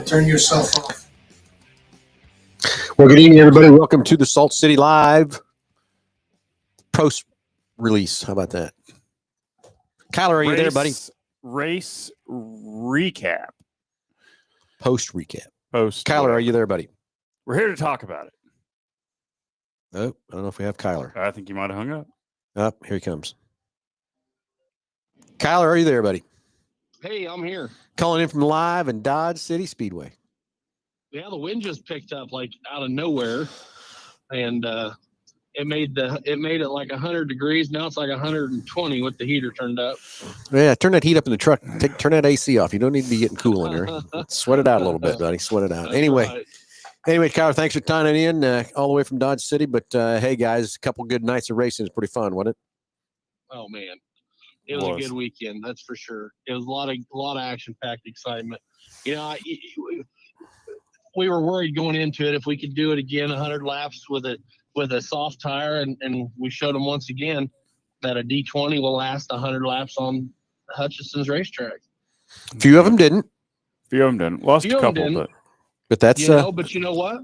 Turn yourself off. Well, good evening, everybody. Welcome to the Salt City Live post release. How about that? Kyler, are you there, buddy? Race recap. Post recap. Kyler, Kyler, are you there, buddy? We're here to talk about it. Oh, I don't know if we have Kyler. I think you might have hung up. Oh, here he comes. Kyler, are you there, buddy? Hey, I'm here. Calling in from live in Dodge City Speedway. Yeah, the wind just picked up like out of nowhere, and it made it like 100 degrees. Now it's like 120 with the heater turned up. Yeah, turn that heat up in the truck. Turn that AC off. You don't need to be getting cool in there. Sweat it out a little bit, buddy. Sweat it out. Anyway, Kyler, thanks for tuning in all the way from Dodge City. But hey, guys, a couple good nights of racing is pretty fun, wasn't it? Oh man, it was a good weekend. That's for sure. It was a lot of action-packed excitement. You know, we were worried going into it if we could do it again 100 laps with a soft tire, and we showed them once again that a D20 will last 100 laps on Hutchinson's racetrack. A few of them didn't. Lost a couple, but that's but you know what?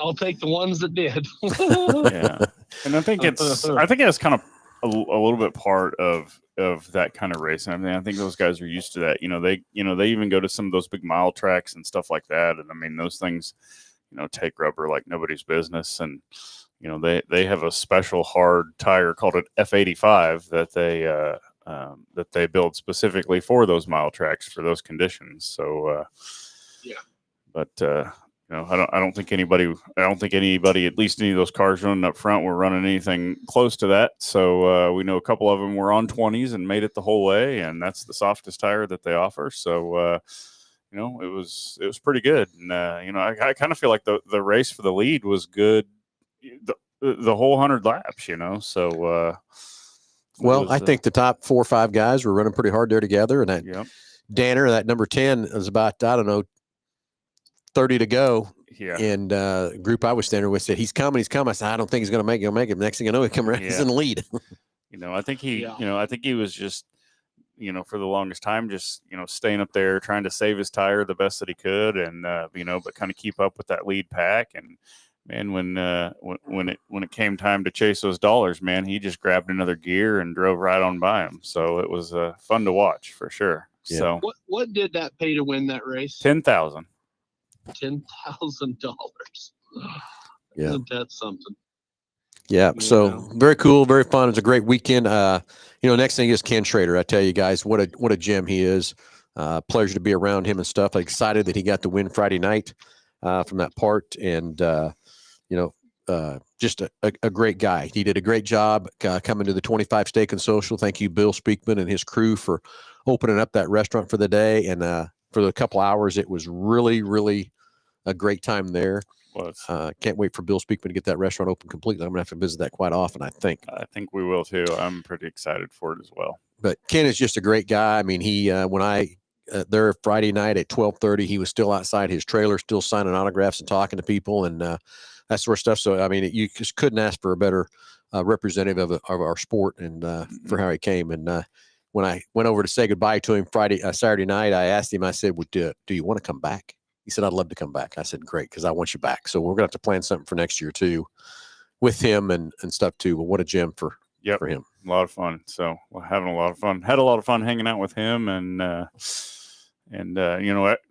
I'll take the ones that did. Yeah, and I think it's kind of a little bit part of that kind of racing. I mean, I think those guys are used to that. They even go to some of those big mile tracks and stuff like that. And I mean, those things, take rubber like nobody's business. And, they have a special hard tire called an F85 that they build specifically for those mile tracks for those conditions. So, yeah, but, I don't think anybody, at least any of those cars running up front were running anything close to that. So we know a couple of them were on 20s and made it the whole way, and that's the softest tire that they offer. So, it was pretty good. And, I kind of feel like the race for the lead was good the whole 100 laps, So, I think the top 4 or 5 guys were running pretty hard there together. And that Danner, that number 10, was about, 30 to go. Yeah. And group I was standing with said, he's coming. I said, I don't think he's going to make it. He'll make it. Next thing you know, he come around, he's in the lead. I think he was just, for the longest time, just, staying up there, trying to save his tire the best that he could. And, but kind of keep up with that lead pack. And man, when it came time to chase those dollars, man, he just grabbed another gear and drove right on by him. So it was fun to watch for sure. Yeah. So what did that pay to win that race? $10,000. $10,000. Yeah, isn't that something? Yeah, so very cool, very fun. It's a great weekend. Next thing is Ken Schrader. I tell you guys, what a gem he is. Pleasure to be around him and stuff. I'm excited that he got the win Friday night from that part, and just a great guy. He did a great job coming to the 25 Steak and Social. Thank you, Bill Speakman and his crew, for opening up that restaurant for the day, and for the couple hours, it was really, really a great time there. Can't wait for Bill Speakman to get that restaurant open completely. I'm going to have to visit that quite often, I think. I think we will, too. I'm pretty excited for it as well. But Ken is just a great guy. I mean, he when I there Friday night at 12:30, he was still outside his trailer, still signing autographs and talking to people and that sort of stuff. So, I mean, you just couldn't ask for a better representative of our sport and for how he came. And when I went over to say goodbye to him Saturday night, I asked him, I said, well, do you want to come back? He said, I'd love to come back. I said, great, because I want you back. So we're going to have to plan something for next year, too, with him and stuff, too. But what a gem for him. A lot of fun. So we're having a lot of fun. Had a lot of fun hanging out with him and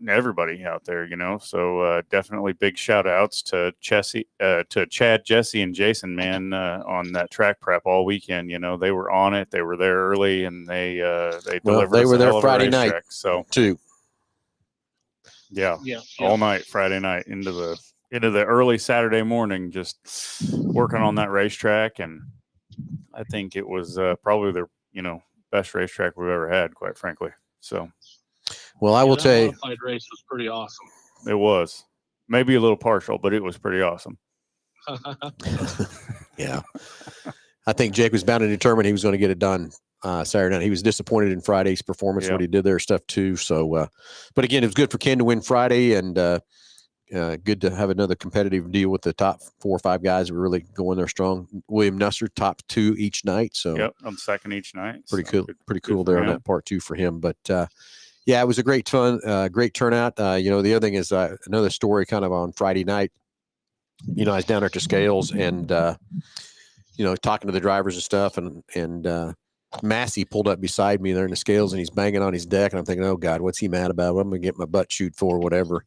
everybody out there, So definitely big shout outs to Chad, Jesse, and Jason, man, on that track prep all weekend. They were on it. They were there early, and they delivered. They were there Friday night, so too. Yeah, all night Friday night into the early Saturday morning, just working on that racetrack, and I think it was probably the best racetrack we've ever had, quite frankly. So. Well, I will tell you, the race was pretty awesome. It was maybe a little partial, but it was pretty awesome. Yeah, I think Jake was bound and determined he was going to get it done Saturday night. He was disappointed in Friday's performance, what he did there, stuff too. So, but again, it was good for Ken to win Friday, and good to have another competitive deal with the top 4 or 5 guys who were really going there strong. William Nusser, top 2 each night. So I'm second each night. Pretty cool there on that part too for him. But Yeah, it was a great fun, great turnout. The other thing is another story kind of on Friday night. I was down there at the scales and, talking to the drivers and stuff. And Massey pulled up beside me there in the scales and he's banging on his deck. And I'm thinking, oh, God, what's he mad about? What am I going to get my butt chewed for, whatever.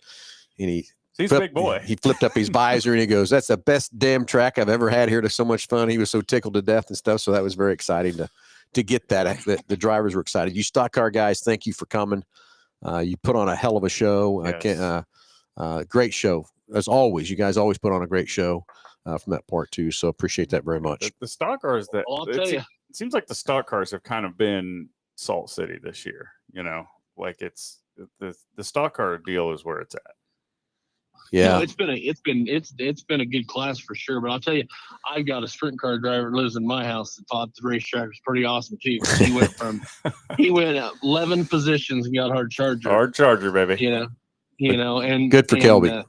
And he's a big boy. He flipped up his visor and he goes, "That's the best damn track I've ever had here. It's so much fun." He was so tickled to death and stuff. So that was very exciting to get that. The drivers were excited. You stock car guys, thank you for coming. You put on a hell of a show. Yes. Great show as always. You guys always put on a great show from that part too. So appreciate that very much. The stock cars that Well, I'll tell you. it seems like the stock cars have kind of been Salt City this year. Like it's the stock car deal is where it's at. Yeah, it's been a good class for sure. But I'll tell you, I've got a sprint car driver that lives in my house that thought the racetrack was pretty awesome too. He went 11 positions and got hard charger. Hard charger, baby. And good for Kelby.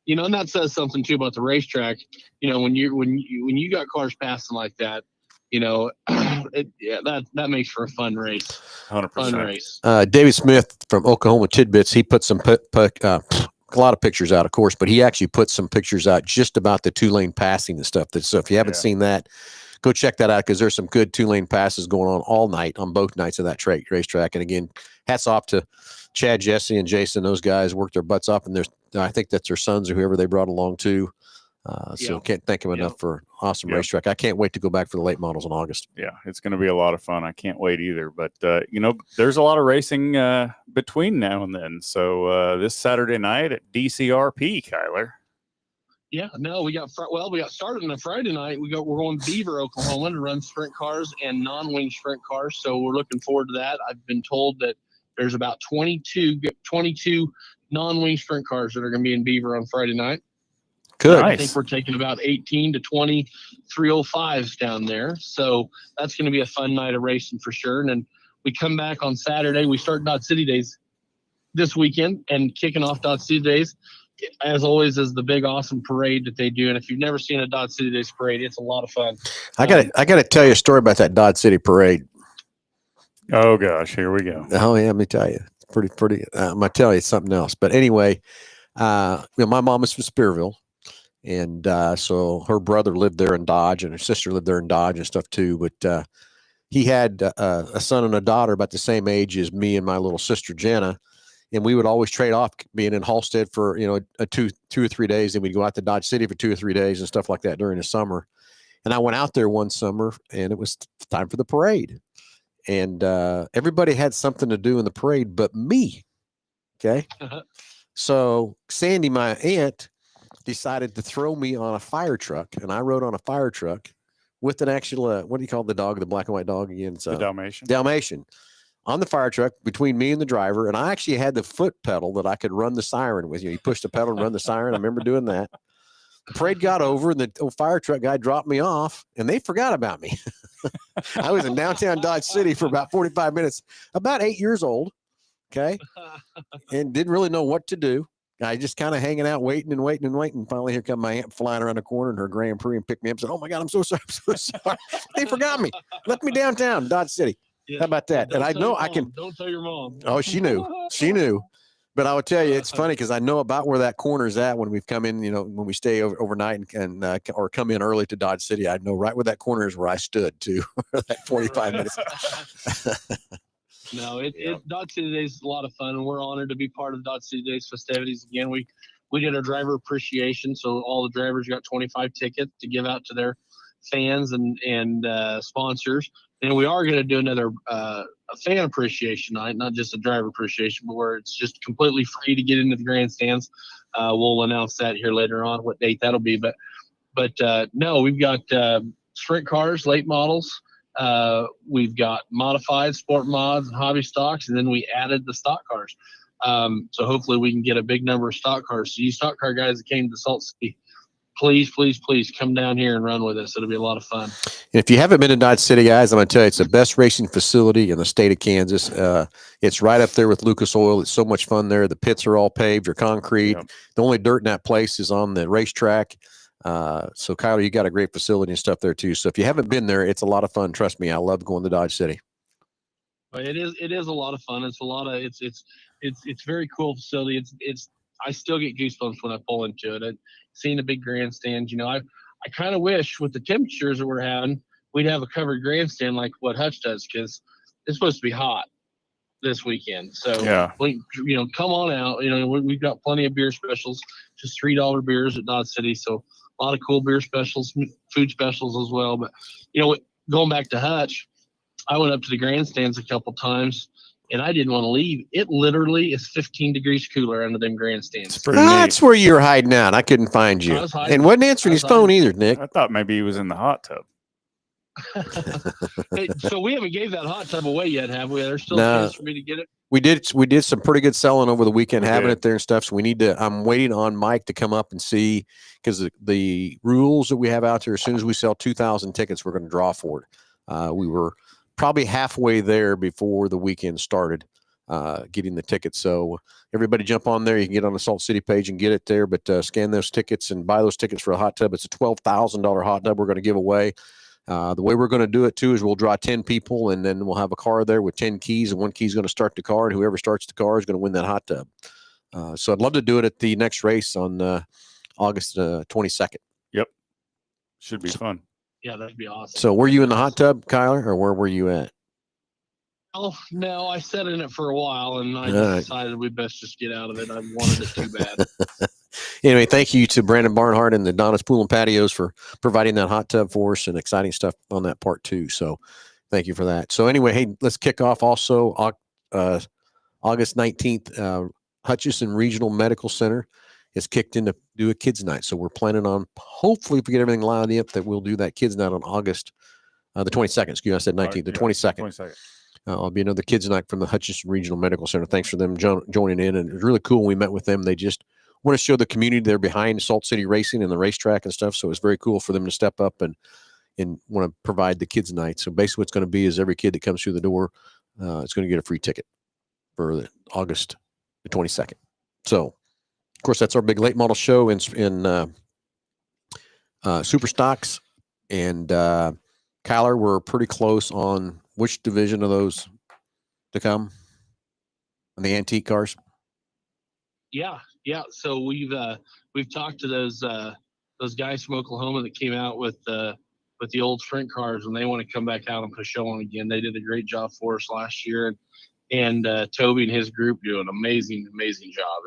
And that says something too about the racetrack. When you got cars passing like that, that makes for a fun race. 100%. Fun race. David Smith from Oklahoma Tidbits, he put some a lot of pictures out, of course, but he actually put some pictures out just about the 2-lane passing and stuff. So if you haven't seen that, go check that out because there's some good 2-lane passes going on all night on both nights of that racetrack. And again, hats off to Chad, Jesse, and Jason. Those guys worked their butts off, and I think that's their sons or whoever they brought along too. So can't thank them enough for awesome racetrack. I can't wait to go back for the late models in August. Yeah, it's going to be a lot of fun. I can't wait either. But, there's a lot of racing between now and then. So this Saturday night at DCRP, Kyler. Yeah, no, we got started on a Friday night. We're going to Beaver, Oklahoma to run sprint cars and non-wing sprint cars. So we're looking forward to that. I've been told that there's about 22 non-wing sprint cars that are going to be in Beaver on Friday night. Good. I think we're taking about 18 to 20 305s down there. So that's going to be a fun night of racing for sure. And then we come back on Saturday. We start Dodge City Days this weekend, and kicking off Dodge City Days, as always, is the big awesome parade that they do. And if you've never seen a Dodge City Days parade, it's a lot of fun. I got to tell you a story about that Dodge City parade. Oh gosh, here we go. Oh yeah, let me tell you, pretty. I'm gonna tell you something else. But anyway, my mom is from Spearville. And so her brother lived there in Dodge, and her sister lived there in Dodge and stuff too. But he had a son and a daughter about the same age as me and my little sister Jenna, and we would always trade off being in Halstead for a two or 3 days, and we'd go out to Dodge City for 2 or 3 days and stuff like that during the summer. And I went out there one summer, and it was time for the parade, and everybody had something to do in the parade but me. Okay, so Sandy, my aunt, decided to throw me on a fire truck, and I rode on a fire truck with an actual, what do you call the dog, the black and white dog again? The Dalmatian. Dalmatian on the fire truck between me and the driver. And I actually had the foot pedal that I could run the siren with. You push the pedal and run the siren. I remember doing that. The parade got over, and the fire truck guy dropped me off, and they forgot about me. I was in downtown Dodge City for about 45 minutes, about 8 years old. Okay. And didn't really know what to do. I just kind of hanging out, waiting. Finally, here come my aunt flying around the corner in her Grand Prix and picked me up and said, "Oh my God, I'm so sorry. I'm so sorry. They forgot me. Left me downtown Dodge City." Yeah. How about that? And I know I can. Don't tell your mom. Oh, she knew. She knew. But I would tell you, it's funny because I know about where that corner is at when we've come in, when we stay overnight and or come in early to Dodge City. I know right where that corner is where I stood too, that 45 minutes. No, Dodge City Days is a lot of fun, and we're honored to be part of Dodge City Days festivities. Again, we did our driver appreciation, so all the drivers got 25 tickets to give out to their fans and sponsors. And we are going to do another a fan appreciation night, not just a driver appreciation, but where it's just completely free to get into the grandstands. We'll announce that here later on, what date that'll be. But no, we've got sprint cars, late models. We've got modified sport mods and hobby stocks, and then we added the stock cars. So hopefully we can get a big number of stock cars. So you stock car guys that came to Salt City, please come down here and run with us. It'll be a lot of fun. If you haven't been to Dodge City, guys, I'm going to tell you, it's the best racing facility in the state of Kansas. It's right up there with Lucas Oil. It's so much fun there. The pits are all paved or concrete. Yep. The only dirt in that place is on the racetrack. So Kyler, you got a great facility and stuff there too. So if you haven't been there, it's a lot of fun. Trust me, I love going to Dodge City. But it is a lot of fun. It's a lot of it's very cool facility. I still get goosebumps when I pull into it. Seeing the big grandstand, I kind of wish with the temperatures that we're having, we'd have a covered grandstand like what Hutch does, because it's supposed to be hot this weekend. So Yeah. come on out. We've got plenty of beer specials, just $3 beers at Dodge City. So a lot of cool beer specials, food specials as well. But going back to Hutch, I went up to the grandstands a couple times, and I didn't want to leave. It literally is 15 degrees cooler under them grandstands. That's where you were hiding out. I couldn't find you. And wasn't answering his phone either, Nick. I thought maybe he was in the hot tub. Hey, so we haven't gave that hot tub away yet, have we? There's still a chance for me to get it. We did some pretty good selling over the weekend, having it there and stuff. So I'm waiting on Mike to come up and see, because the rules that we have out there, as soon as we sell 2,000 tickets, we're going to draw for it. We were probably halfway there before the weekend started, getting the tickets. So everybody jump on there. You can get on the Salt City page and get it there, but scan those tickets and buy those tickets for a hot tub. It's a $12,000 hot tub we're going to give away. The way we're going to do it too is we'll draw 10 people, and then we'll have a car there with 10 keys, and one key is going to start the car, and whoever starts the car is going to win that hot tub. So I'd love to do it at the next race on August 22nd. Yep. Should be fun. Yeah, that'd be awesome. So were you in the hot tub, Kyler, or where were you at? Oh, no, I sat in it for a while, and I decided we best just get out of it. I wanted it too bad. Anyway, thank you to Brandon Barnhart and the Donna's Pool and Patios for providing that hot tub for us, and exciting stuff on that part too. So thank you for that. So anyway, hey, let's kick off also August 19th. Hutchinson Regional Medical Center is kicked in to do a kids night. So we're planning on, hopefully, if we get everything lined up, that we'll do that kids night on August the 22nd. Excuse me, I said 19th, the 22nd. 22nd. I'll be another kids night from the Hutchinson Regional Medical Center. Thanks for them joining in. And it was really cool when we met with them. They just want to show the community they're behind Salt City Racing and the racetrack and stuff. So it's very cool for them to step up and want to provide the kids night. So basically what's going to be is every kid that comes through the door, is going to get a free ticket for August the 22nd. So of course that's our big late model show in Super Stocks. And Kyler, we're pretty close on which division of those to come on the antique cars. Yeah. So we've talked to those guys from Oklahoma that came out with the old sprint cars, and they want to come back out and put a show on again. They did a great job for us last year, and Toby and his group do an amazing job.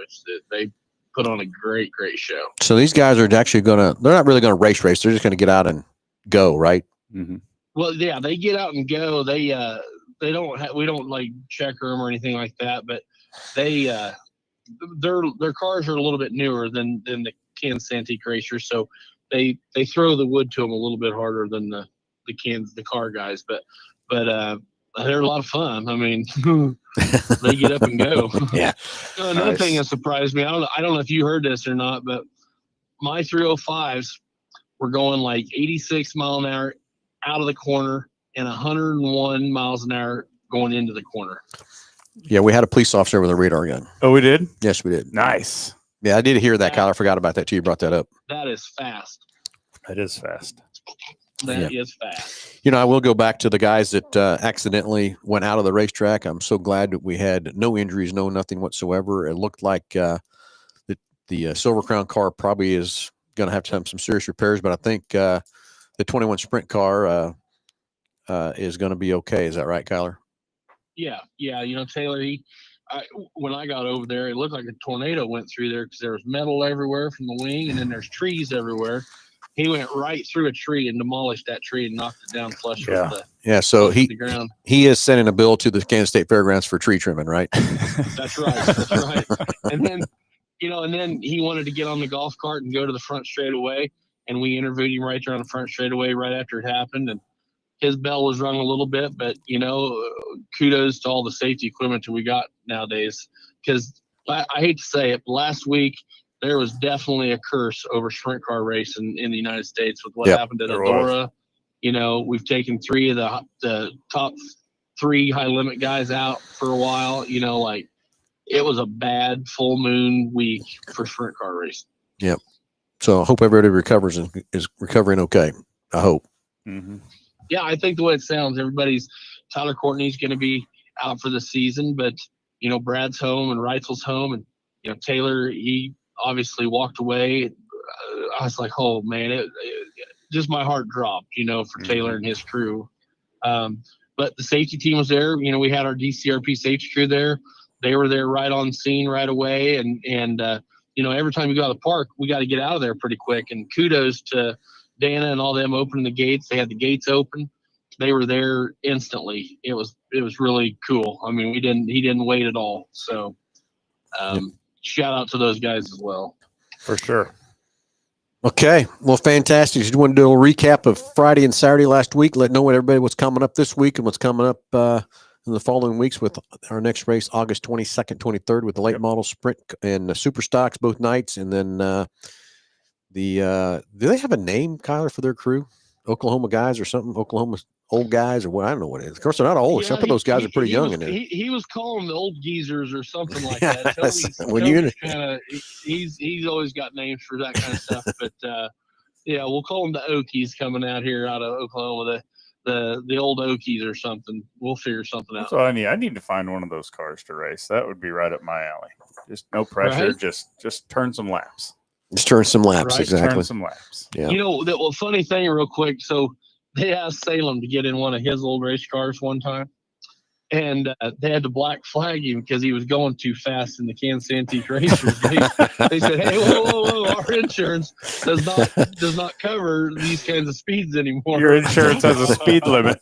They put on a great show. So these guys are actually they're not really gonna race. They're just gonna get out and go, right? Mm-hmm. Well, yeah, they get out and go. We don't like checker them or anything like that, but their cars are a little bit newer than the Kansas Antique Racers, so they throw the wood to them a little bit harder than the car guys, but they're a lot of fun. I mean, they get up and go. Yeah. Another thing that surprised me, I don't know if you heard this or not, but my 305s were going like 86 mile an hour out of the corner and 101 miles an hour going into the corner. Yeah, we had a police officer with a radar gun. Oh, we did? Yes, we did. Nice. Yeah, I did hear that, Kyle. I forgot about that too. You brought that up. That is fast. That is fast. That is fast. I will go back to the guys that accidentally went out of the racetrack. I'm so glad that we had no injuries, nothing whatsoever. It looked like the Silver Crown car probably is going to have some serious repairs, but I think the 21 Sprint car is going to be okay. Is that right, Kyler? Yeah. Taylor, when I got over there, it looked like a tornado went through there because there was metal everywhere from the wing, and then there's trees everywhere. He went right through a tree and demolished that tree and knocked it down flush with so the ground. He is sending a bill to the Kansas State Fairgrounds for tree trimming, right? That's right. And then he wanted to get on the golf cart and go to the front straightaway, and we interviewed him right there on the front straightaway right after it happened, and his bell was rung a little bit, but kudos to all the safety equipment that we got nowadays. Because I hate to say it, but last week there was definitely a curse over sprint car racing in the United States with what happened at Eldora. We've taken 3 of the top 3 high limit guys out for a while. It was a bad full moon week for sprint car racing. Yep. So I hope everybody recovers and is recovering okay. I hope. Mm-hmm. Yeah, I think the way it sounds, Tyler Courtney's going to be out for the season, but Brad's home and Reitzel's home, and Taylor, he obviously walked away. I was like, oh man, it just my heart dropped, for Taylor and his crew. But the safety team was there. We had our DCRP safety crew there. They were there right on scene right away. And every time you go out of the park, we got to get out of there pretty quick. And kudos to Dana and all them opening the gates. They had the gates open. They were there instantly. It was really cool. I mean, he didn't wait at all. So shout out to those guys as well. For sure. Okay. Well, fantastic. Just want to do a recap of Friday and Saturday last week. Let know what everybody what's coming up this week and what's coming up in the following weeks with our next race, August 22nd, 23rd, with the late model sprint and super stocks both nights. And then do they have a name, Kyler, for their crew? Oklahoma guys or something? Oklahoma old guys or what? I don't know what it is. Of course, they're not old. Some of those guys are pretty young in there. He was calling them the old geezers or something like Yeah, that. He's always got names for that kind of stuff. But we'll call them the Okies coming out here out of Oklahoma. The old Okies or something. We'll figure something out. So I need to find one of those cars to race. That would be right up my alley. Just no pressure. Right? Just turn some laps. Just turn some laps, Right? exactly. Turn some laps. Yeah. The funny thing, real quick. So they asked Salem to get in one of his old race cars one time, and they had to black flag him because he was going too fast in the Kansas Antique Racers. They said, "Hey, whoa! Our insurance does not cover these kinds of speeds anymore. Your insurance has a speed limit."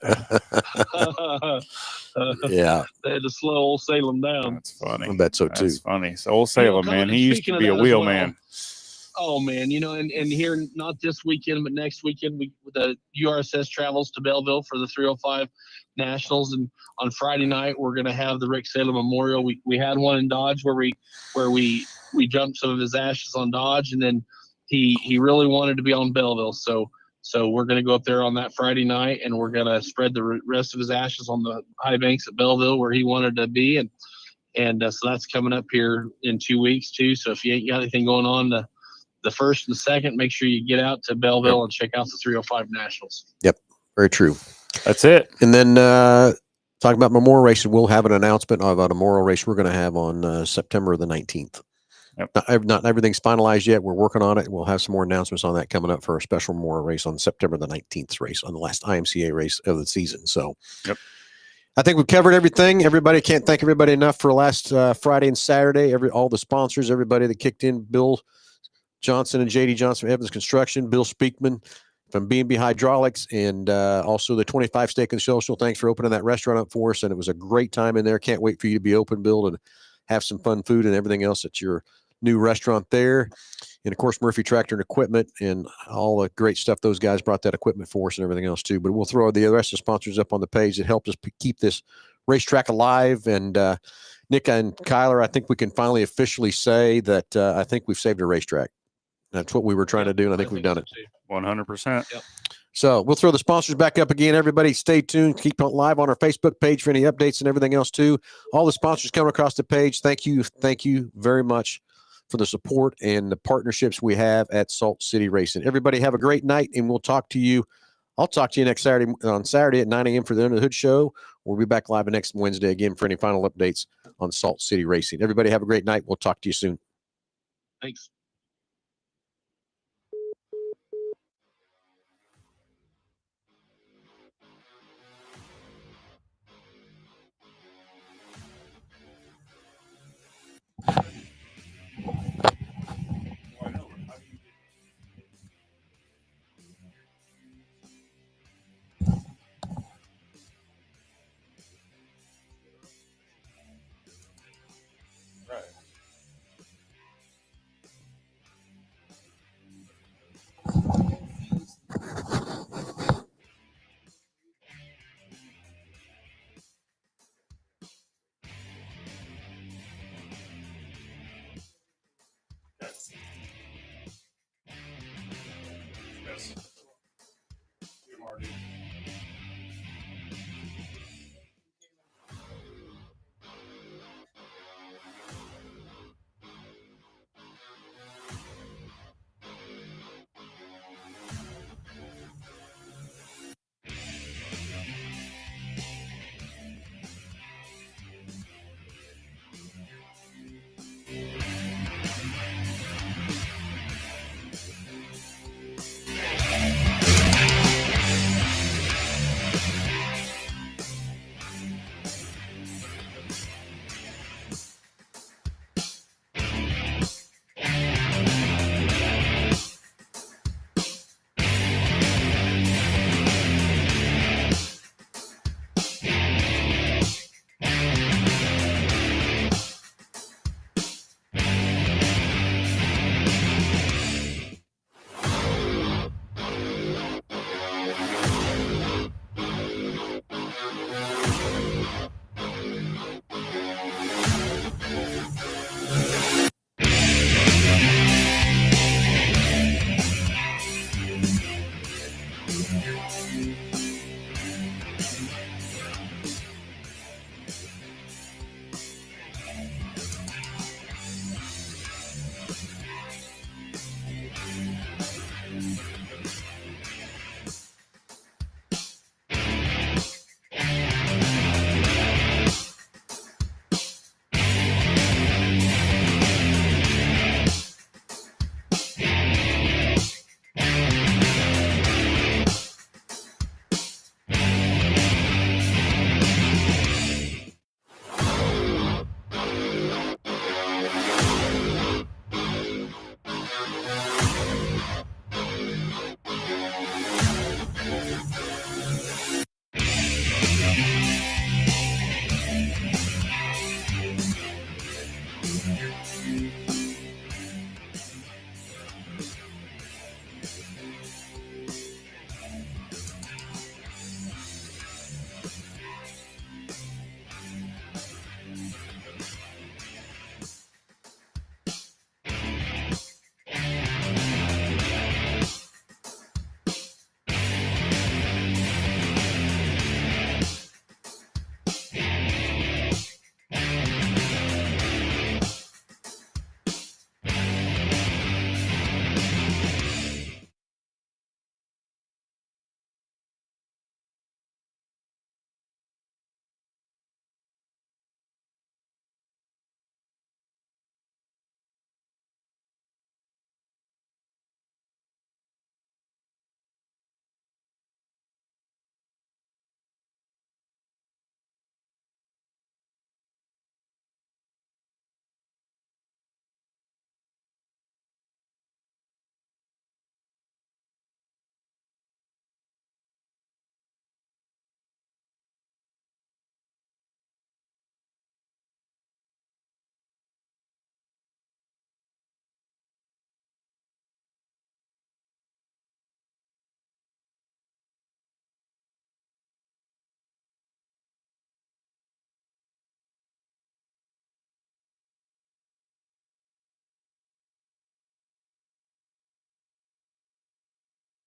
Yeah. They had to slow old Salem down. That's funny. I bet so too. That's funny. So old Salem, man, he used to be a wheel man. Oh man, and here, not this weekend, but next weekend, the URSS travels to Belleville for the 305 Nationals, and on Friday night we're going to have the Rick Salem Memorial. We had one in Dodge where we jumped some of his ashes on Dodge, and then he really wanted to be on Belleville, so we're going to go up there on that Friday night, and we're going to spread the rest of his ashes on the high banks at Belleville where he wanted to be, and so that's coming up here in 2 weeks too. So if you ain't got anything going on the 1st and the 2nd, make sure you get out to Belleville and check out the 305 Nationals. Yep. Very true. That's it. And then talking about Memorial Races, we'll have an announcement about a Memorial Race we're going to have on September the 19th. Yep. Not everything's finalized yet. We're working on it. We'll have some more announcements on that coming up for a special Memorial Race on September the 19th race, on the last IMCA race of the season. So yep. I think we've covered everything. Everybody, can't thank everybody enough for last Friday and Saturday. All the sponsors, everybody that kicked in, Bill Johnson and JD Johnson from Evans Construction, Bill Speakman from B&B Hydraulics, and also the 25 Steak and Social. Thanks for opening that restaurant up for us, and it was a great time in there. Can't wait for you to be open, Bill, and have some fun food and everything else at your new restaurant there. And, of course, Murphy Tractor and Equipment and all the great stuff. Those guys brought that equipment for us and everything else, too. But we'll throw the rest of the sponsors up on the page that helped us keep this racetrack alive. And Nick and Kyler, I think we can finally officially say that I think we've saved a racetrack. That's what we were trying to do, and I think we've done it. 100%. Yep. So we'll throw the sponsors back up again. Everybody stay tuned. Keep on live on our Facebook page for any updates and everything else, too. All the sponsors coming across the page. Thank you. Thank you very much for the support and the partnerships we have at Salt City Racing. Everybody have a great night, and we'll talk to you. I'll talk to you next Saturday at 9 a.m. for the Under the Hood Show. We'll be back live next Wednesday again for any final updates on Salt City Racing. Everybody have a great night. We'll talk to you soon. Thanks.